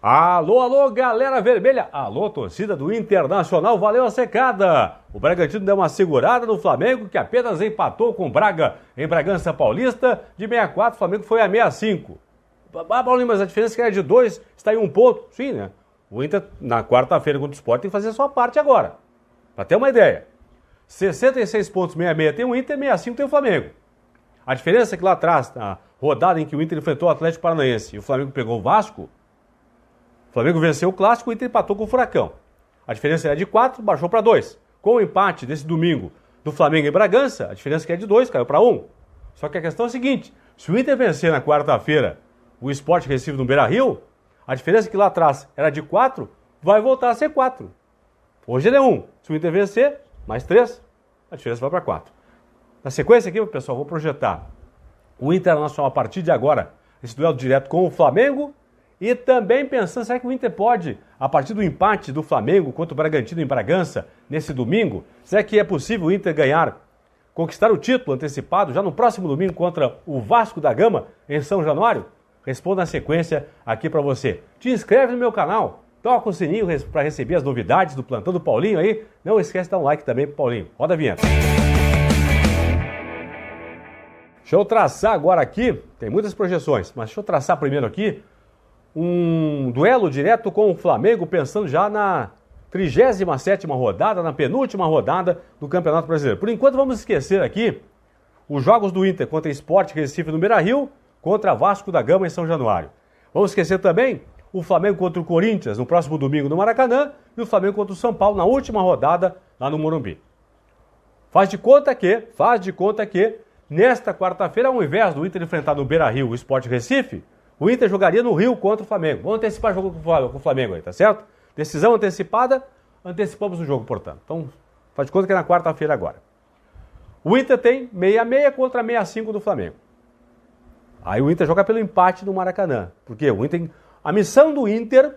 Alô, alô, galera vermelha! Alô, torcida do Internacional, valeu a secada! O Bragantino deu uma segurada no Flamengo, que apenas empatou com o Braga em Bragança Paulista. De 64, o Flamengo foi a 65. Paulinho, mas a diferença é que era de 2, está em 1 ponto. Sim, né? O Inter, na quarta-feira contra o Sport, tem que fazer a sua parte agora. Para ter uma ideia. 66 pontos, 66 tem o Inter, 65 tem o Flamengo. A diferença é que lá atrás, na rodada em que o Inter enfrentou o Atlético Paranaense e o Flamengo pegou o Vasco, o Flamengo venceu o Clássico, o Inter empatou com o Furacão. A diferença era de 4, baixou para 2. Com o empate desse domingo do Flamengo em Bragança, a diferença que é de 2, caiu para 1. Só que a questão é a seguinte, se o Inter vencer na quarta-feira o Sport Recife no Beira-Rio, a diferença que lá atrás era de 4, vai voltar a ser 4. Hoje ele é 1. Se o Inter vencer, mais 3, a diferença vai para 4. Na sequência aqui, pessoal, vou projetar o Internacional a partir de agora, esse duelo direto com o Flamengo, e também pensando, será que o Inter pode, a partir do empate do Flamengo contra o Bragantino em Bragança, nesse domingo, será que é possível o Inter conquistar o título antecipado já no próximo domingo contra o Vasco da Gama, em São Januário? Responda na sequência aqui para você. Te inscreve no meu canal, toca o sininho para receber as novidades do Plantão do Paulinho aí. Não esquece de dar um like também pro Paulinho. Roda a vinheta. Deixa eu traçar agora aqui, tem muitas projeções, mas deixa eu traçar primeiro aqui um duelo direto com o Flamengo, pensando já na 37ª rodada, na penúltima rodada do Campeonato Brasileiro. Por enquanto vamos esquecer aqui os jogos do Inter contra Sport Recife no Beira-Rio, contra Vasco da Gama em São Januário. Vamos esquecer também o Flamengo contra o Corinthians no próximo domingo no Maracanã e o Flamengo contra o São Paulo na última rodada lá no Morumbi. Faz de conta que nesta quarta-feira, ao invés do Inter enfrentar no Beira-Rio o Sport Recife, o Inter jogaria no Rio contra o Flamengo. Vamos antecipar o jogo com o Flamengo aí, tá certo? Decisão antecipada, antecipamos o jogo, portanto. Então, faz de conta que é na quarta-feira agora. O Inter tem 66 contra 65 do Flamengo. Aí o Inter joga pelo empate no Maracanã. Porque a missão do Inter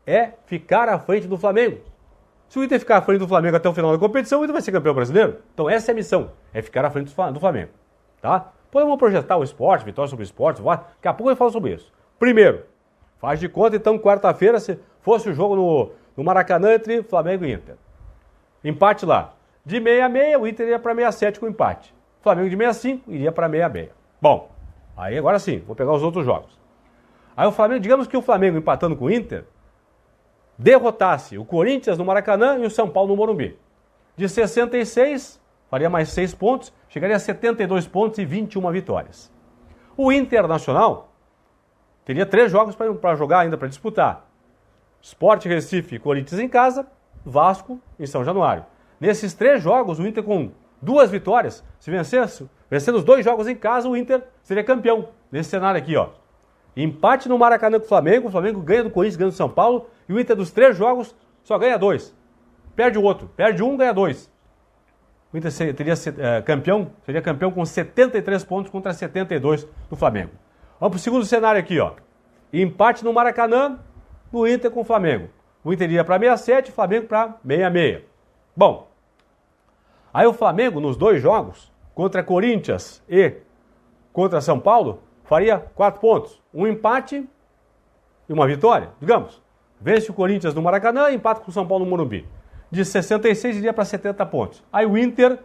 é ficar à frente do Flamengo. Se o Inter ficar à frente do Flamengo até o final da competição, o Inter vai ser campeão brasileiro. Então essa é a missão, é ficar à frente do Flamengo. Tá? Podemos projetar o esporte, vitória sobre o esporte, daqui a pouco eu falo sobre isso. Primeiro, faz de conta então quarta-feira, se fosse o jogo no Maracanã entre Flamengo e Inter. Empate lá. De 66, o Inter iria para 67 com empate. Flamengo de 65 iria para 66. Bom, aí agora sim, vou pegar os outros jogos. Aí o Flamengo, digamos que o Flamengo empatando com o Inter, derrotasse o Corinthians no Maracanã e o São Paulo no Morumbi. De 66, faria mais 6 pontos, chegaria a 72 pontos e 21 vitórias. O Internacional teria 3 jogos para jogar ainda, para disputar. Sport Recife e Corinthians em casa, Vasco em São Januário. Nesses 3 jogos, o Inter com 2 vitórias, se vencendo os 2 jogos em casa, o Inter seria campeão. Nesse cenário aqui, ó. Empate no Maracanã com o Flamengo ganha do Corinthians, ganha do São Paulo, e o Inter dos 3 jogos só ganha 2. Perde o outro, perde um, ganha 2. O Inter seria campeão com 73 pontos contra 72 do Flamengo. Vamos para o segundo cenário aqui, ó. Empate no Maracanã, no Inter com o Flamengo. O Inter iria para 67, o Flamengo para 66. Bom, aí o Flamengo nos 2 jogos, contra Corinthians e contra São Paulo, faria 4 pontos. Um empate e uma vitória, digamos. Vence o Corinthians no Maracanã e empata com o São Paulo no Morumbi. De 66 iria para 70 pontos. Aí o Inter,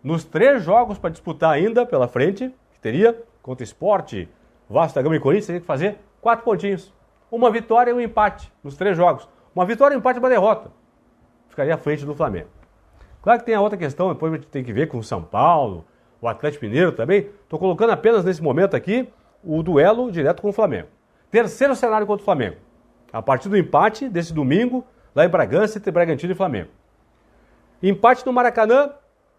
nos 3 jogos para disputar ainda pela frente, que teria contra Sport, Vasco da Gama e Corinthians, teria que fazer 4 pontinhos. Uma vitória e um empate nos 3 jogos. Uma vitória, um empate e uma derrota. Ficaria à frente do Flamengo. Claro que tem a outra questão, depois a gente tem que ver com o São Paulo, o Atlético Mineiro também. Estou colocando apenas nesse momento aqui o duelo direto com o Flamengo. Terceiro cenário contra o Flamengo. A partir do empate desse domingo, lá em Bragança, entre Bragantino e Flamengo. Empate no Maracanã,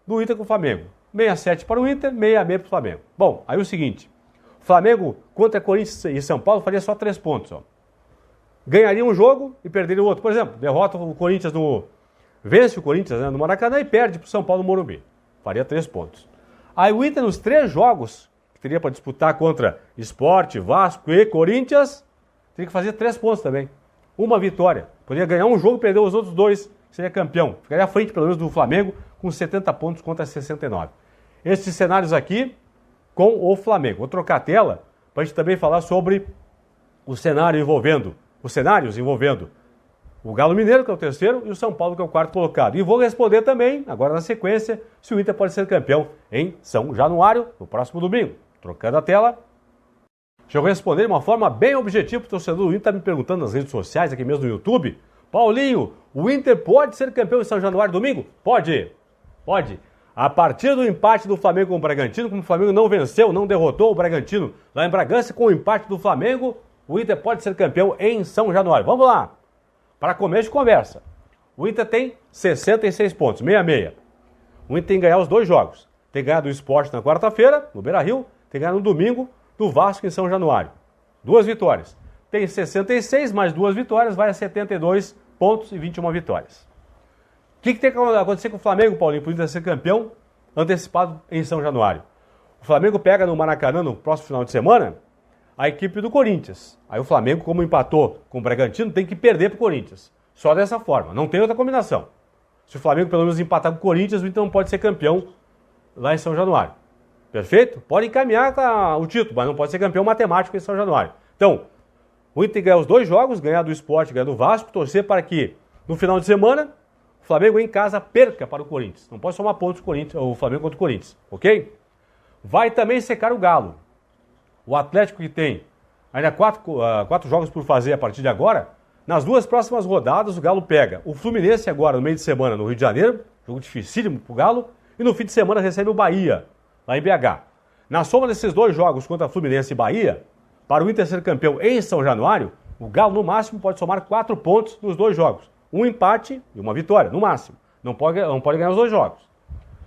do Inter com o Flamengo. 67 para o Inter, 66 para o Flamengo. Bom, aí o seguinte. Flamengo contra Corinthians e São Paulo faria só 3 pontos. Ó. Ganharia um jogo e perderia o outro. Por exemplo, derrota o Corinthians vence o Corinthians no Maracanã e perde para o São Paulo no Morumbi. Faria 3 pontos. Aí o Inter nos 3 jogos que teria para disputar contra Sport, Vasco e Corinthians, teria que fazer 3 pontos também. Uma vitória. Poderia ganhar um jogo e perder os outros 2. Seria campeão. Ficaria à frente, pelo menos, do Flamengo, com 70 pontos contra 69. Esses cenários aqui com o Flamengo. Vou trocar a tela para a gente também falar sobre o cenário envolvendo os cenários envolvendo o Galo Mineiro, que é o terceiro, e o São Paulo, que é o quarto colocado. E vou responder também, agora na sequência, se o Inter pode ser campeão em São Januário, no próximo domingo. Trocando a tela. Deixa eu responder de uma forma bem objetiva, o torcedor do Inter está me perguntando nas redes sociais, aqui mesmo no YouTube. Paulinho, o Inter pode ser campeão em São Januário domingo? Pode. Pode. A partir do empate do Flamengo com o Bragantino, como o Flamengo não venceu, não derrotou o Bragantino lá em Bragança, com o empate do Flamengo, o Inter pode ser campeão em São Januário. Vamos lá. Para começo de conversa. O Inter tem 66 pontos, 66. O Inter tem que ganhar os 2 jogos. Tem que ganhar do Sport na quarta-feira, no Beira-Rio, tem que ganhar no domingo do Vasco em São Januário. 2 vitórias. Tem 66 mais 2 vitórias, vai a 72 pontos e 21 vitórias. O que tem que acontecer com o Flamengo, Paulinho, para o Inter ser campeão antecipado em São Januário? O Flamengo pega no Maracanã no próximo final de semana a equipe do Corinthians. Aí o Flamengo, como empatou com o Bragantino, tem que perder para o Corinthians. Só dessa forma, não tem outra combinação. Se o Flamengo pelo menos empatar com o Corinthians, o Inter não pode ser campeão lá em São Januário. Perfeito? Pode encaminhar o título, mas não pode ser campeão matemático em São Januário. Então, o Inter tem que ganhar os 2 jogos, ganhar do Sport, ganhar do Vasco, torcer para que no final de semana o Flamengo em casa perca para o Corinthians. Não pode somar pontos o Flamengo contra o Corinthians, ok? Vai também secar o Galo. O Atlético, que tem ainda 4 jogos por fazer a partir de agora, nas 2 próximas rodadas o Galo pega o Fluminense agora no meio de semana no Rio de Janeiro, jogo dificílimo pro Galo, e no fim de semana recebe o Bahia, lá em BH. Na soma desses 2 jogos contra Fluminense e Bahia, para o Inter ser campeão em São Januário, o Galo no máximo pode somar 4 pontos nos 2 jogos. Um empate e uma vitória, no máximo. Não pode ganhar os 2 jogos.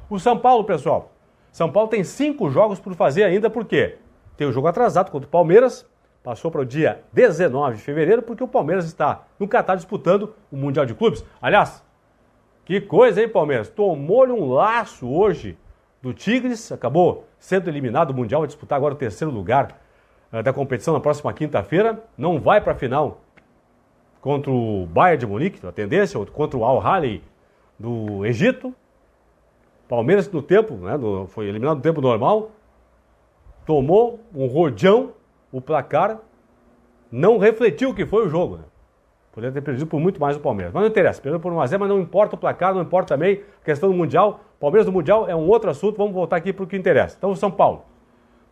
O São Paulo, pessoal, São Paulo tem 5 jogos por fazer ainda, por quê? Tem o jogo atrasado contra o Palmeiras, passou para o dia 19 de fevereiro, porque o Palmeiras está no Catar disputando o Mundial de Clubes. Aliás, que coisa, hein, Palmeiras? Tomou-lhe um laço hoje do Tigres, acabou sendo eliminado do Mundial, vai disputar agora o 3º lugar da competição na próxima quinta-feira. Não vai para a final contra o Bayern de Munique, a tendência, ou contra o Al-Ahly do Egito. Palmeiras no tempo, né, foi eliminado no tempo normal, tomou um rodeão, o placar não refletiu o que foi o jogo, né? Poderia ter perdido por muito mais o Palmeiras. Mas não interessa, perdeu por 1-0, mas não importa o placar, não importa também a questão do Mundial. Palmeiras do Mundial é um outro assunto, vamos voltar aqui para o que interessa. Então o São Paulo.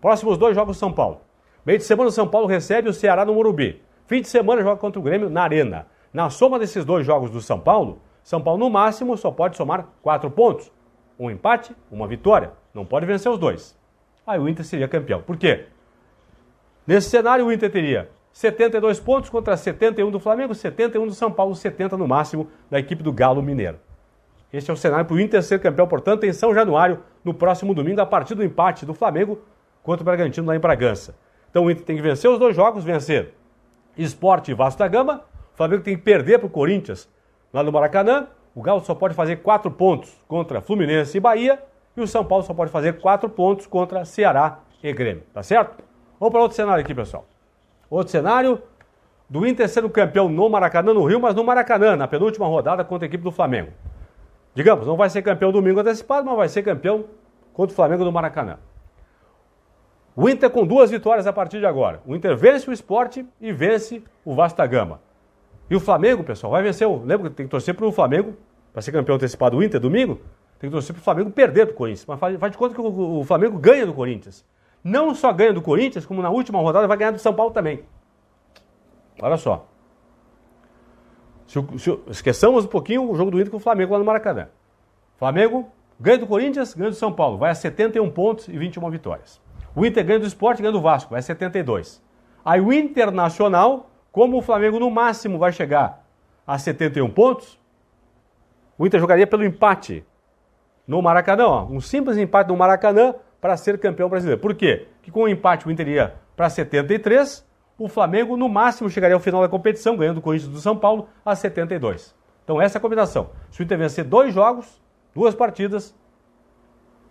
Próximos 2 jogos do São Paulo. Meio de semana o São Paulo recebe o Ceará no Morumbi. Fim de semana joga contra o Grêmio na Arena. Na soma desses 2 jogos do São Paulo no máximo só pode somar 4 pontos. Um empate, uma vitória. Não pode vencer os 2. Aí o Inter seria campeão. Por quê? Nesse cenário o Inter teria 72 pontos contra 71 do Flamengo, 71 do São Paulo, 70 no máximo da equipe do Galo Mineiro. Este é o cenário para o Inter ser campeão, portanto, em São Januário, no próximo domingo, a partir do empate do Flamengo contra o Bragantino lá em Bragança. Então o Inter tem que vencer os 2 jogos, vencer Sport e Vasco da Gama. O Flamengo tem que perder para o Corinthians lá no Maracanã. O Galo só pode fazer 4 pontos contra Fluminense e Bahia. E o São Paulo só pode fazer 4 pontos contra Ceará e Grêmio. Tá certo? Vamos para outro cenário aqui, pessoal. Outro cenário do Inter sendo campeão no Maracanã, no Rio, mas no Maracanã, na penúltima rodada contra a equipe do Flamengo. Digamos, não vai ser campeão domingo antecipado, mas vai ser campeão contra o Flamengo no Maracanã. O Inter com 2 vitórias a partir de agora. O Inter vence o Sport e vence o Vasco da Gama. E o Flamengo, pessoal, vai vencer. Lembra que tem que torcer para o Flamengo, para ser campeão antecipado o Inter domingo, tem que torcer para o Flamengo perder para o Corinthians. Mas faz de conta que o Flamengo ganha do Corinthians. Não só ganha do Corinthians, como na última rodada vai ganhar do São Paulo também. Olha só. Esqueçamos um pouquinho o jogo do Inter com o Flamengo lá no Maracanã. Flamengo ganha do Corinthians, ganha do São Paulo. Vai a 71 pontos e 21 vitórias. O Inter ganha do Sport, ganha do Vasco. Vai a 72. Aí o Internacional, como o Flamengo no máximo vai chegar a 71 pontos, o Inter jogaria pelo empate no Maracanã. Ó, um simples empate no Maracanã para ser campeão brasileiro. Por quê? Porque com o empate o Inter ia para 73, o Flamengo no máximo chegaria ao final da competição, ganhando o Corinthians do São Paulo a 72. Então essa é a combinação. Se o Inter vencer 2 jogos, 2 partidas,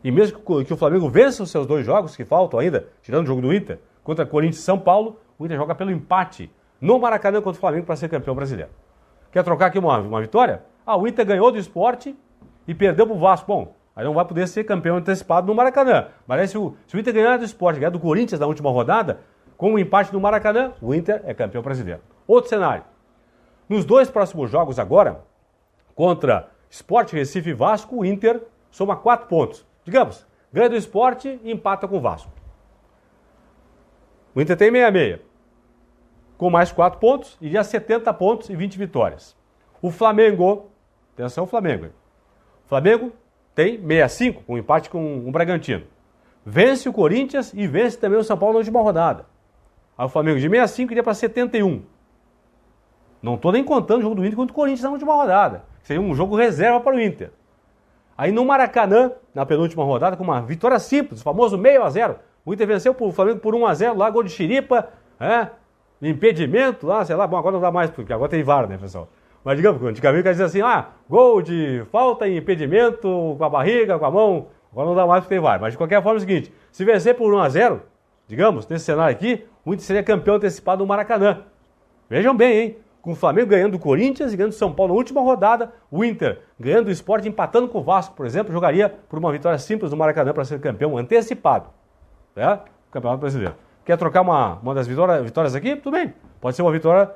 e mesmo que o Flamengo vença os seus 2 jogos que faltam ainda, tirando o jogo do Inter, contra Corinthians e São Paulo, o Inter joga pelo empate no Maracanã contra o Flamengo para ser campeão brasileiro. Quer trocar aqui uma vitória? Ah, o Inter ganhou do Sport e perdeu para o Vasco. Bom, aí não vai poder ser campeão antecipado no Maracanã. Mas aí se o Inter ganhar do Sport, ganhar do Corinthians na última rodada, com o empate no Maracanã, o Inter é campeão brasileiro. Outro cenário. Nos 2 próximos jogos agora, contra Sport Recife e Vasco, o Inter soma 4 pontos. Digamos, ganha do Sport e empata com o Vasco. O Inter tem 66. Com mais 4 pontos, iria 70 pontos e 20 vitórias. O Flamengo, atenção Flamengo. O Flamengo tem 65, com um empate com o Bragantino. Vence o Corinthians e vence também o São Paulo na última rodada. Aí o Flamengo de 65 iria para 71. Não estou nem contando o jogo do Inter contra o Corinthians na última rodada. Seria um jogo reserva para o Inter. Aí no Maracanã, na penúltima rodada, com uma vitória simples, o famoso 6-0. O Inter venceu o Flamengo por 1-0, lá gol de Chiripa, impedimento, lá, sei lá, bom, agora não dá mais, porque agora tem VAR, né, pessoal? Mas digamos, antigamente quer dizer assim, gol de falta e impedimento com a barriga, com a mão, agora não dá mais porque tem VAR. Mas de qualquer forma é o seguinte, se vencer por 1-0, digamos, nesse cenário aqui, o Inter seria campeão antecipado no Maracanã. Vejam bem, hein? Com o Flamengo ganhando do Corinthians e ganhando do São Paulo na última rodada, o Inter ganhando do Sport, empatando com o Vasco, por exemplo, jogaria por uma vitória simples no Maracanã para ser campeão antecipado. Né? Campeonato Brasileiro. Quer trocar uma das vitórias aqui? Tudo bem. Pode ser uma vitória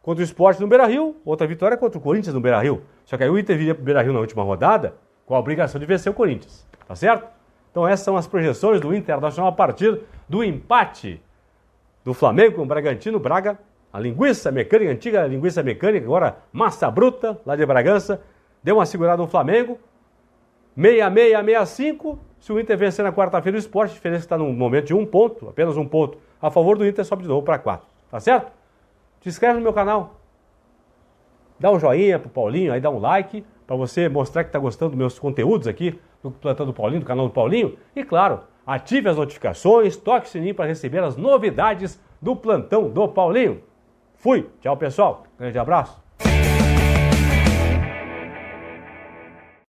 contra o Sport no Beira-Rio, outra vitória contra o Corinthians no Beira-Rio. Só que aí o Inter viria para o Beira-Rio na última rodada com a obrigação de vencer o Corinthians. Tá certo? Então essas são as projeções do Internacional a partir do empate do Flamengo com o Bragantino. Braga, a linguiça mecânica, antiga linguiça mecânica, agora massa bruta, lá de Bragança, deu uma segurada no Flamengo. 66-65, se o Inter vencer na quarta-feira o Sport, a diferença está num momento de 1 ponto, apenas 1 ponto, a favor do Inter sobe de novo para 4, tá certo? Se inscreve no meu canal, dá um joinha pro Paulinho, aí dá um like, para você mostrar que está gostando dos meus conteúdos aqui, do Plantão do Paulinho, do canal do Paulinho, e claro, ative as notificações, toque o sininho para receber as novidades do Plantão do Paulinho. Fui, tchau pessoal, grande abraço.